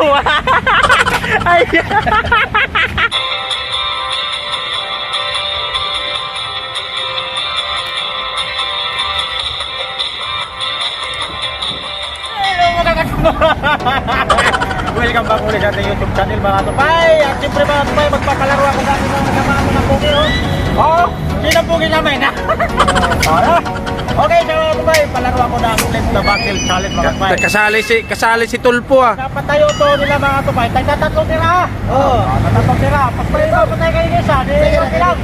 Wow! Ay! Welcome back ulit sa ating YouTube channel mga tupay. At siyempre mga tupay, magpapalaro ako sa ating mga kasama ko ng pugi. Oh, sino ang pugi namin? Okay, so mga tupay, palaro ako ng Flip the Battle Challenge mga tupay. Kasali si Tulpo ah. Napatayo to nila mga tupay. Tagtatatlo sila. Oo, tagtatatlo sila. Pag patay kayo isa, di lang.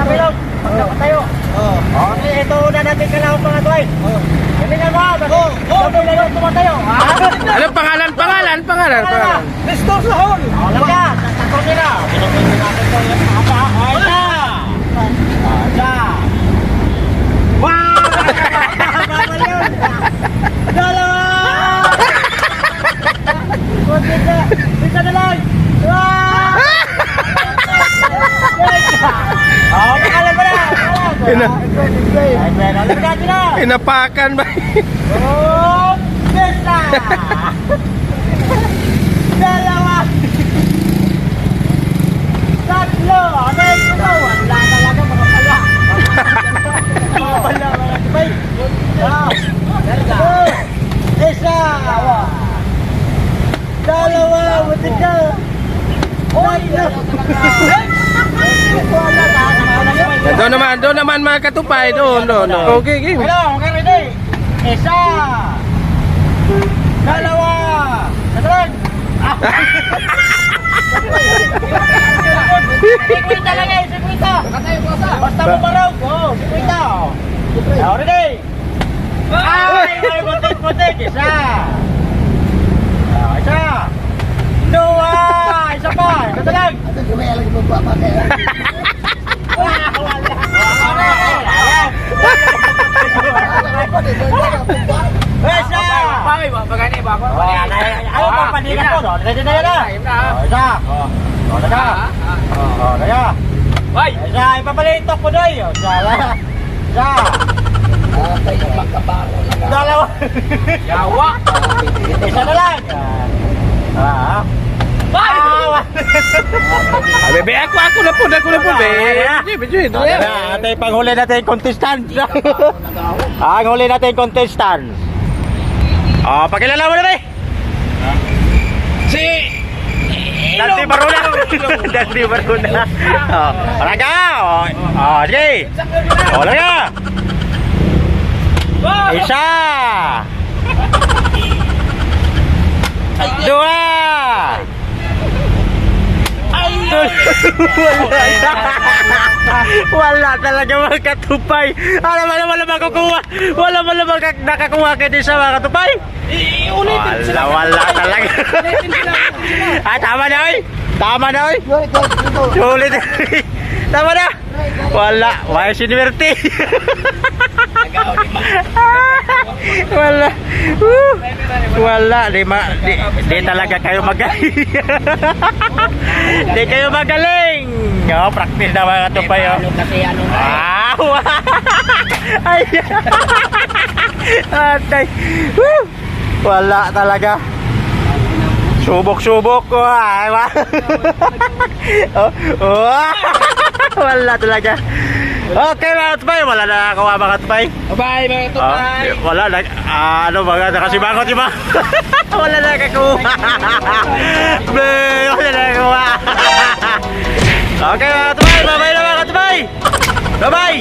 Bilog. Pag napatayo. Okay, ito una natin kailangan mga tupay. Hindi nga mga, sabay na lang tumatayo. Ano pangalan? Restore sa hall. Alam ka, tatakot nila. Pinagpili natin ito yung apa. Ayan! Ayan! Wow! Bawal yun! Dalawa! Isa na lang! Wow! Pakalan mo na! Alam natin na! Inapakan ba? Oh! Besta! Dalawa! Tatlo! Amen! Wala talaga mga pala! Wala mga tibay! Isa! Dalawa! Butik ka! Tatlo! Doon naman mga katupay, doon. Okay, game. Hello, okay ready? Isa! Dalawa! Satulan! Sikwita lang eh, sikwita! Basta mo paraw! Oo, sikwita! Ready? Ay, butik! Isa! Isa! Dua! Isa pa! Satulan! Isa! Ayaw pa panigan ko, ready na yan ah! Isa! Kaya! Isa! Ipapalitok ko doy! Isa! Dalawa! Yawa! Isa na lang! Bebe, ako na po, Ate, panghuli natin yung contestant. Ang huli natin yung contestant. Pakilala mo na ba? Si Dante Baruna. Dante Baruna. Raga. Sige. Raga. Isa. Dua. Wala talaga mga katupay. Wala makukuha. Wala nakakuha kayo din sa mga katupay. Wala talaga. Tama na oy. Sulit. Tama na. Wala. May sinwerte. Wala. Di talaga kayo magaling. Di kayo magaling. Practice na mga tupay. Ay. Atay. Wala talaga. Subok-subok ko. Wala talaga. Okay mga tupay, wala na nakakuha mga tupay. Bye mga tupay. Wala na, mga nakasibangot yung mga. Wala na nakakuha. Wala na nakakuha. Okay mga tupay, bye-bye na mga tupay. Bye-bye.